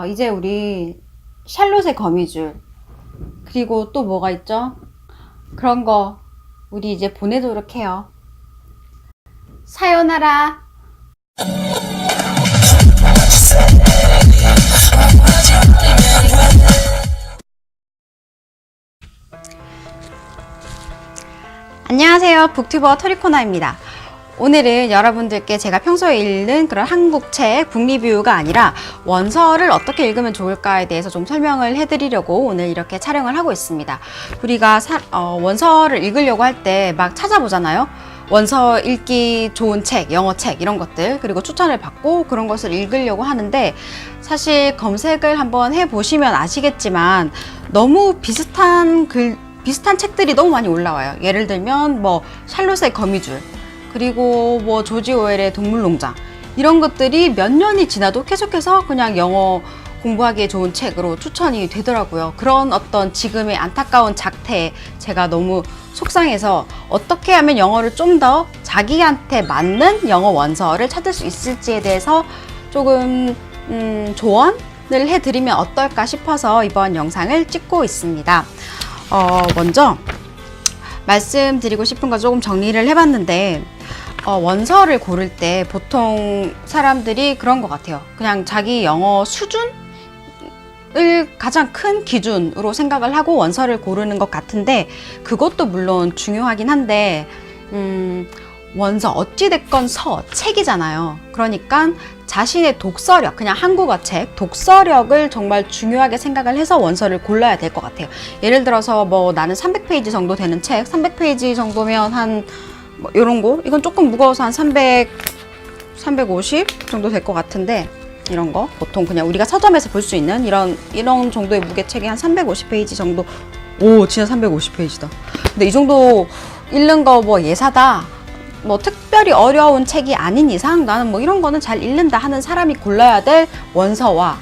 이제 우리 샬롯의 거미줄, 그리고 또 뭐가 있죠? 그런 거 우리 이제 보내도록 해요. 사요나라. 안녕하세요. 북튜버 토리코나입니다. 오늘은 여러분들께 제가 평소에 읽는 그런 한국 책 북리뷰가 아니라 원서를 어떻게 읽으면 좋을까에 대해서 좀 설명을 해드리려고 오늘 이렇게 촬영을 하고 있습니다. 우리가 원서를 읽으려고 할 때 막 찾아보잖아요. 원서 읽기 좋은 책, 영어 책 이런 것들, 그리고 추천을 받고 그런 것을 읽으려고 하는데, 사실 검색을 한번 해보시면 아시겠지만 너무 비슷한 책들이 너무 많이 올라와요. 예를 들면 뭐 샬롯의 거미줄, 그리고 뭐 조지 오웰의 동물농장, 이런 것들이 몇 년이 지나도 계속해서 그냥 영어 공부하기에 좋은 책으로 추천이 되더라고요. 그런 어떤 지금의 안타까운 작태에 제가 너무 속상해서 어떻게 하면 영어를 좀 더 자기한테 맞는 영어 원서를 찾을 수 있을지에 대해서 조금 조언을 해드리면 어떨까 싶어서 이번 영상을 찍고 있습니다. 먼저 말씀드리고 싶은 거 조금 정리를 해봤는데, 원서를 고를 때 보통 사람들이 그런 것 같아요. 그냥 자기 영어 수준을 가장 큰 기준으로 생각을 하고 원서를 고르는 것 같은데, 그것도 물론 중요하긴 한데, 원서 어찌됐건 책이잖아요. 그러니까 자신의 독서력, 그냥 한국어 책 독서력을 정말 중요하게 생각을 해서 원서를 골라야 될 것 같아요. 예를 들어서 뭐 나는 300페이지 정도 되는 책, 300페이지 정도면 한 뭐 이런 거, 이건 조금 무거워서 한 350 정도 될 것 같은데, 이런 거 보통 그냥 우리가 서점에서 볼 수 있는 이런 정도의 무게 책이 한 350페이지 정도. 오, 진짜 350페이지다. 근데 이 정도 읽는 거 뭐 예사다, 뭐 특별히 어려운 책이 아닌 이상 나는 뭐 이런 거는 잘 읽는다 하는 사람이 골라야 될 원서와,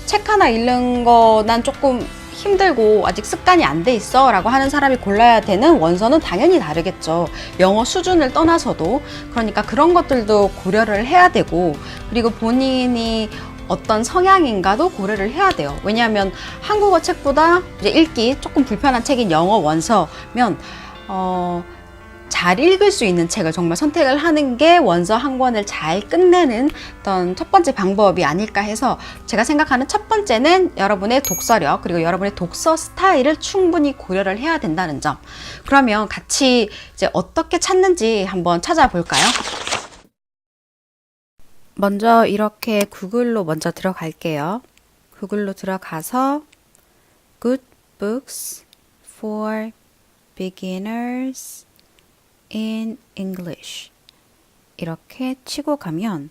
책 하나 읽는 거 난 조금 힘들고 아직 습관이 안 돼 있어 라고 하는 사람이 골라야 되는 원서는 당연히 다르겠죠. 영어 수준을 떠나서도. 그러니까 그런 것들도 고려를 해야 되고, 그리고 본인이 어떤 성향인가도 고려를 해야 돼요. 왜냐하면 한국어 책보다 이제 읽기 조금 불편한 책인 영어 원서면 잘 읽을 수 있는 책을 정말 선택을 하는 게 원서 한 권을 잘 끝내는 어떤 첫 번째 방법이 아닐까 해서, 제가 생각하는 첫 번째는 여러분의 독서력, 그리고 여러분의 독서 스타일을 충분히 고려를 해야 된다는 점. 그러면 같이 이제 어떻게 찾는지 한번 찾아볼까요? 먼저 이렇게 구글로 먼저 들어갈게요. 구글로 들어가서 Good Books for Beginners in English 이렇게 치고 가면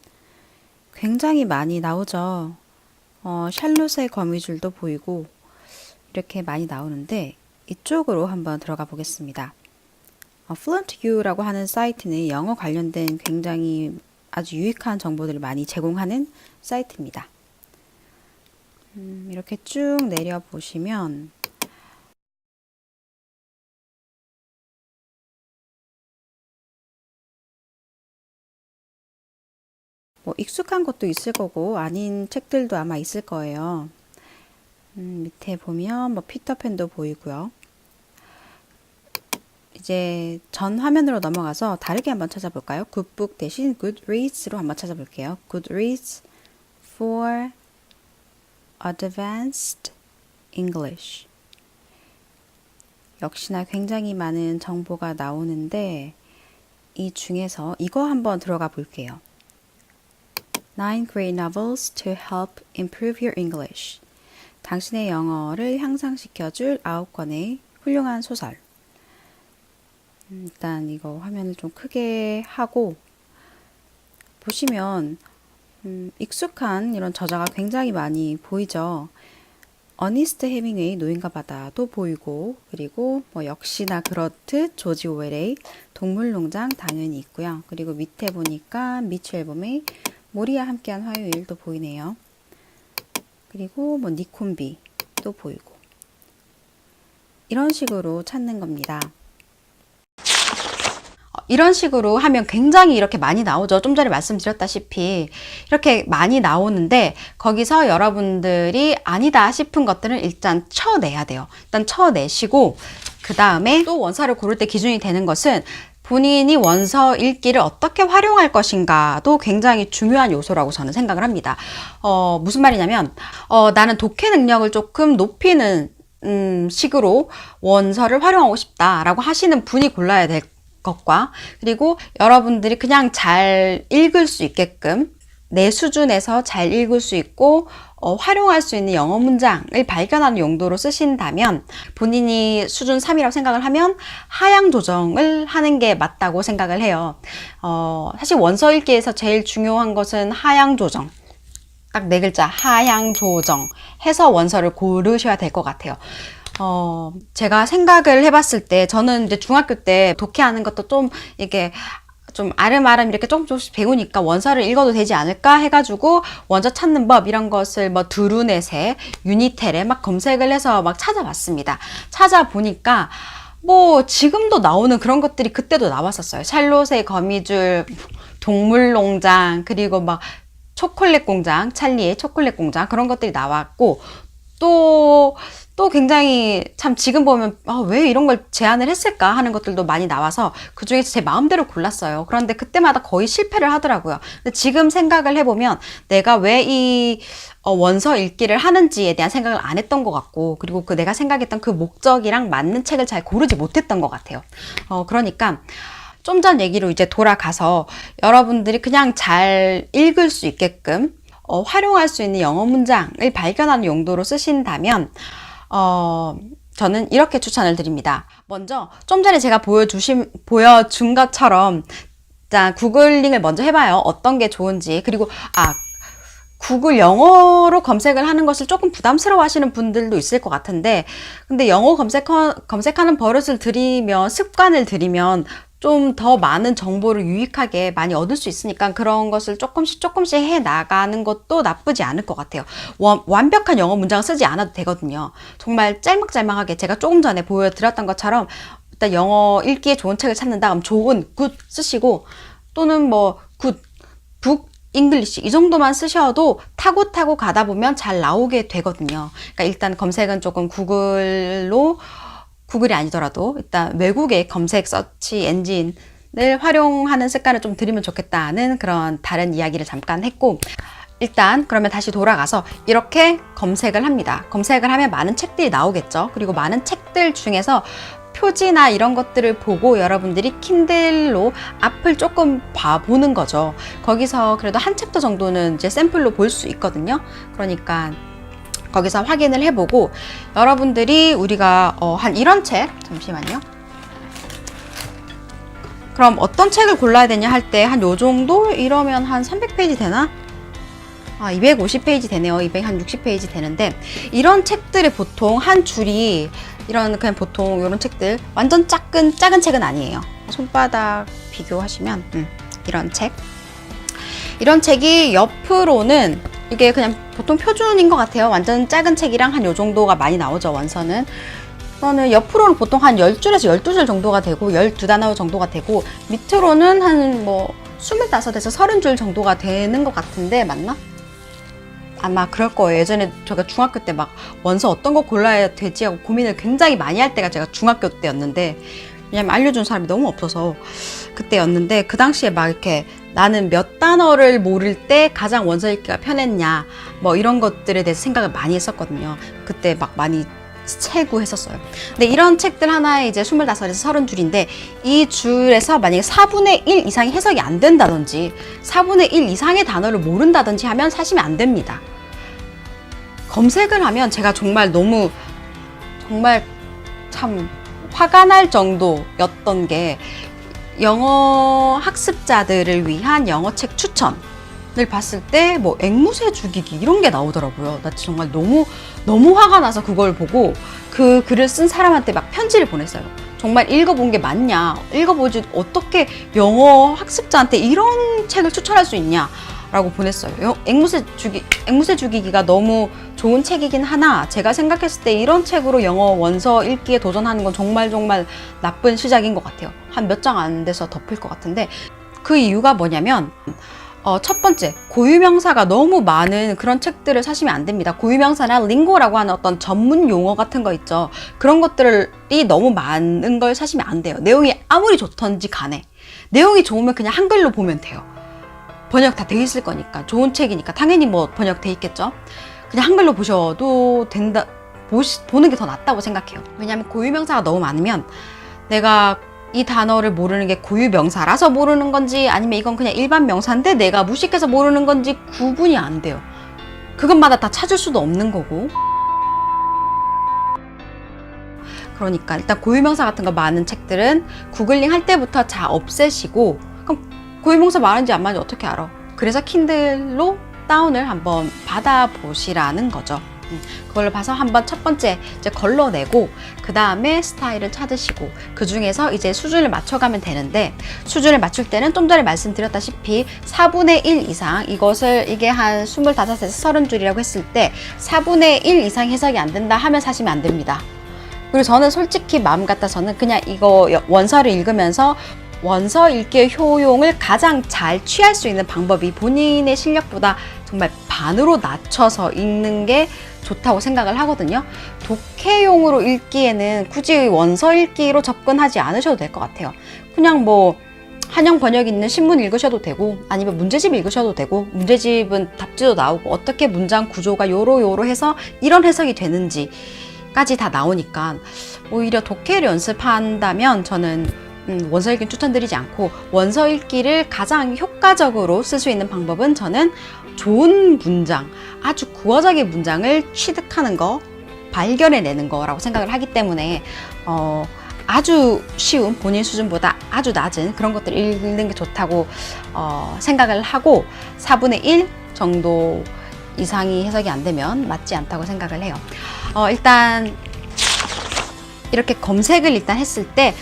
굉장히 많이 나오죠. 샬롯의 거미줄도 보이고 이렇게 많이 나오는데, 이쪽으로 한번 들어가 보겠습니다. Fluent U라고 하는 사이트는 영어 관련된 굉장히 아주 유익한 정보들을 많이 제공하는 사이트입니다. 이렇게 쭉 내려 보시면 뭐 익숙한 것도 있을 거고 아닌 책들도 아마 있을 거예요. 밑에 보면 뭐 피터팬도 보이고요. 이제 전 화면으로 넘어가서 다르게 한번 찾아볼까요? 굿북 대신 Goodreads로 한번 찾아볼게요. Goodreads for Advanced English. 역시나 굉장히 많은 정보가 나오는데, 이 중에서 이거 한번 들어가 볼게요. 9 great novels to help improve your English. 당신의 영어를 향상시켜줄 9권의 훌륭한 소설. 일단 이거 화면을 좀 크게 하고 보시면 익숙한 이런 저자가 굉장히 많이 보이죠. 어니스트 헤밍웨이 노인과 바다도 보이고, 그리고 뭐 역시나 그렇듯 조지 오웰의 동물농장 당연히 있고요. 그리고 밑에 보니까 미치 앨범의 모리와 함께한 화요일도 보이네요. 그리고 뭐 니콤비도 보이고, 이런 식으로 찾는 겁니다. 이런 식으로 하면 굉장히 이렇게 많이 나오죠. 좀 전에 말씀드렸다시피 이렇게 많이 나오는데 거기서 여러분들이 아니다 싶은 것들은 일단 쳐내야 돼요. 일단 쳐내시고 그 다음에 또 원서를 고를 때 기준이 되는 것은 본인이 원서 읽기를 어떻게 활용할 것인가도 굉장히 중요한 요소라고 저는 생각을 합니다. 무슨 말이냐면 나는 독해 능력을 조금 높이는 식으로 원서를 활용하고 싶다라고 하시는 분이 골라야 될 것과, 그리고 여러분들이 그냥 잘 읽을 수 있게끔 내 수준에서 잘 읽을 수 있고 활용할 수 있는 영어 문장을 발견하는 용도로 쓰신다면, 본인이 수준 3이라고 생각을 하면 하향 조정을 하는 게 맞다고 생각을 해요. 사실 원서 읽기에서 제일 중요한 것은 하향 조정. 딱 네 글자, 하향 조정 해서 원서를 고르셔야 될 것 같아요. 제가 생각을 해봤을 때, 저는 이제 중학교 때 독해하는 것도 좀 이게 좀 아름아름 이렇게 조금씩 배우니까 원서를 읽어도 되지 않을까 해가지고 원서 찾는 법 이런 것을 뭐 드루넷에, 유니텔에 막 검색을 해서 막 찾아봤습니다. 찾아보니까 뭐 지금도 나오는 그런 것들이 그때도 나왔었어요. 샬롯의 거미줄, 동물농장, 그리고 막 초콜릿 공장, 찰리의 초콜릿 공장, 그런 것들이 나왔고, 또 굉장히 참 지금 보면 왜 이런 걸 제안을 했을까 하는 것들도 많이 나와서 그 중에서 제 마음대로 골랐어요. 그런데 그때마다 거의 실패를 하더라고요. 근데 지금 생각을 해보면 내가 왜 이 원서 읽기를 하는지에 대한 생각을 안 했던 것 같고, 그리고 그 내가 생각했던 그 목적이랑 맞는 책을 잘 고르지 못했던 것 같아요. 그러니까 좀 전 얘기로 이제 돌아가서 여러분들이 그냥 잘 읽을 수 있게끔 활용할 수 있는 영어 문장을 발견하는 용도로 쓰신다면 저는 이렇게 추천을 드립니다. 먼저 좀 전에 제가 보여준 것처럼 일단 구글링을 먼저 해봐요. 어떤 게 좋은지. 그리고 구글 영어로 검색을 하는 것을 조금 부담스러워 하시는 분들도 있을 것 같은데, 근데 영어 검색하는 버릇을 들이면, 습관을 들이면 좀 더 많은 정보를 유익하게 많이 얻을 수 있으니까 그런 것을 조금씩 해 나가는 것도 나쁘지 않을 것 같아요. 완벽한 영어 문장을 쓰지 않아도 되거든요. 정말 짤막짤막하게 제가 조금 전에 보여드렸던 것처럼 일단 영어 읽기에 좋은 책을 찾는다 그럼 좋은, 굿 쓰시고, 또는 뭐 굿, 북, 잉글리시 이 정도만 쓰셔도 타고 가다 보면 잘 나오게 되거든요. 그러니까 일단 검색은 조금 구글이 아니더라도 일단 외국의 검색 서치 엔진을 활용하는 습관을 좀 들이면 좋겠다는 그런 다른 이야기를 잠깐 했고, 일단 그러면 다시 돌아가서 이렇게 검색을 합니다. 검색을 하면 많은 책들이 나오겠죠. 그리고 많은 책들 중에서 표지나 이런 것들을 보고 여러분들이 킨들로 앞을 조금 봐보는 거죠. 거기서 그래도 한 챕터 정도는 이제 샘플로 볼 수 있거든요. 그러니까 거기서 확인을 해보고, 여러분들이 우리가 한 이런 책, 잠시만요. 그럼 어떤 책을 골라야 되냐 할 때 한 요 정도? 이러면 한 300페이지 되나? 250페이지 되네요. 260페이지 되는데, 이런 책들이 보통 한 줄이 그냥 보통 이런 책들 완전 작은 책은 아니에요. 손바닥 비교하시면 이런 책이 옆으로는 이게 그냥 보통 표준인 것 같아요. 완전 작은 책이랑 한 요 정도가 많이 나오죠, 원서는. 그거는 옆으로는 보통 한 10줄에서 12줄 정도가 되고 12단어 정도가 되고, 밑으로는 한 뭐 25에서 30줄 정도가 되는 것 같은데 맞나? 아마 그럴 거예요. 예전에 제가 중학교 때 막 원서 어떤 거 골라야 되지 하고 고민을 굉장히 많이 할 때가 제가 중학교 때였는데, 왜냐면 알려준 사람이 너무 없어서 그때였는데, 그 당시에 막 이렇게 나는 몇 단어를 모를 때 가장 원서 읽기가 편했냐 뭐 이런 것들에 대해서 생각을 많이 했었거든요. 그때 막 많이 채구했었어요. 근데 이런 책들 하나에 이제 25에서 30줄인데 이 줄에서 만약에 4분의 1 이상이 해석이 안 된다든지 4분의 1 이상의 단어를 모른다든지 하면 사시면 안 됩니다. 검색을 하면 제가 정말 참 화가 날 정도였던 게, 영어 학습자들을 위한 영어책 추천을 봤을 때 뭐 앵무새 죽이기 이런 게 나오더라고요. 나 정말 너무 화가 나서 그걸 보고 그 글을 쓴 사람한테 막 편지를 보냈어요. 정말 읽어본 게 맞냐, 읽어보지 어떻게 영어 학습자한테 이런 책을 추천할 수 있냐, 라고 보냈어요. 앵무새 죽이기가 너무 좋은 책이긴 하나 제가 생각했을 때 이런 책으로 영어 원서 읽기에 도전하는 건 정말 나쁜 시작인 것 같아요. 한 몇 장 안 돼서 덮을 것 같은데 그 이유가 뭐냐면 첫 번째, 고유명사가 너무 많은 그런 책들을 사시면 안 됩니다. 고유명사나 링고라고 하는 어떤 전문 용어 같은 거 있죠. 그런 것들이 너무 많은 걸 사시면 안 돼요. 내용이 아무리 좋던지 간에. 내용이 좋으면 그냥 한글로 보면 돼요. 번역 다 돼 있을 거니까. 좋은 책이니까 당연히 뭐 번역 돼 있겠죠. 그냥 한글로 보셔도 된다. 보는 게 더 낫다고 생각해요. 왜냐하면 고유명사가 너무 많으면 내가 이 단어를 모르는 게 고유명사라서 모르는 건지 아니면 이건 그냥 일반 명사인데 내가 무식해서 모르는 건지 구분이 안 돼요. 그것마다 다 찾을 수도 없는 거고. 그러니까 일단 고유명사 같은 거 많은 책들은 구글링 할 때부터 다 없애시고 그럼 고유명사 많은지 안 많은지 어떻게 알아? 그래서 킨들로 다운을 한번 받아보시라는 거죠. 그걸로 봐서 한번 첫 번째 이제 걸러내고 그 다음에 스타일을 찾으시고 그 중에서 이제 수준을 맞춰가면 되는데 수준을 맞출 때는 좀 전에 말씀드렸다시피 4분의 1 이상 이게 한 25에서 30줄이라고 했을 때 4분의 1 이상 해석이 안 된다 하면 사시면 안 됩니다. 그리고 저는 솔직히 마음 같아서는 그냥 이거 원서를 읽으면서 원서 읽기의 효용을 가장 잘 취할 수 있는 방법이 본인의 실력보다 정말 반으로 낮춰서 읽는 게 좋다고 생각을 하거든요. 독해용으로 읽기에는 굳이 원서 읽기로 접근하지 않으셔도 될 것 같아요. 그냥 뭐 한영 번역 있는 신문 읽으셔도 되고 아니면 문제집 읽으셔도 되고 문제집은 답지도 나오고 어떻게 문장 구조가 요로 해서 이런 해석이 되는지까지 다 나오니까 오히려 독해를 연습한다면 저는 원서 읽기는 추천드리지 않고 원서 읽기를 가장 효과적으로 쓸 수 있는 방법은 저는 좋은 문장, 아주 구어적인 문장을 취득하는 거, 발견해내는 거라고 생각을 하기 때문에 아주 쉬운 본인 수준보다 아주 낮은 그런 것들을 읽는 게 좋다고 생각을 하고 4분의 1 정도 이상이 해석이 안 되면 맞지 않다고 생각을 해요. 일단 이렇게 검색을 일단 했을 때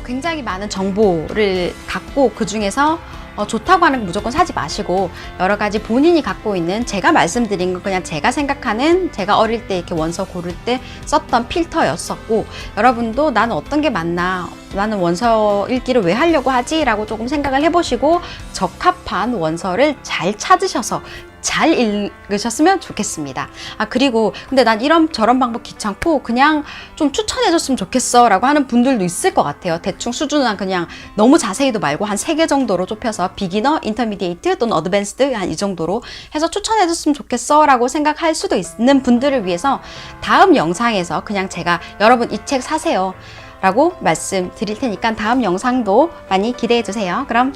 굉장히 많은 정보를 갖고 그 중에서 좋다고 하는 거 무조건 사지 마시고 여러 가지 본인이 갖고 있는 제가 말씀드린 건 그냥 제가 생각하는 제가 어릴 때 이렇게 원서 고를 때 썼던 필터였었고 여러분도 나는 어떤 게 맞나 나는 원서 읽기를 왜 하려고 하지? 라고 조금 생각을 해보시고 적합한 원서를 잘 찾으셔서 잘 읽으셨으면 좋겠습니다. 그리고 근데 난 이런 저런 방법 귀찮고 그냥 좀 추천해줬으면 좋겠어 라고 하는 분들도 있을 것 같아요. 대충 수준은 그냥 너무 자세히도 말고 한 3개 정도로 좁혀서 비기너, 인터미디에이트 또는 어드밴스드 한 이 정도로 해서 추천해줬으면 좋겠어 라고 생각할 수도 있는 분들을 위해서 다음 영상에서 그냥 제가 여러분 이 책 사세요 라고 말씀드릴 테니까 다음 영상도 많이 기대해 주세요. 그럼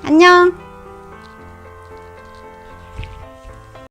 안녕.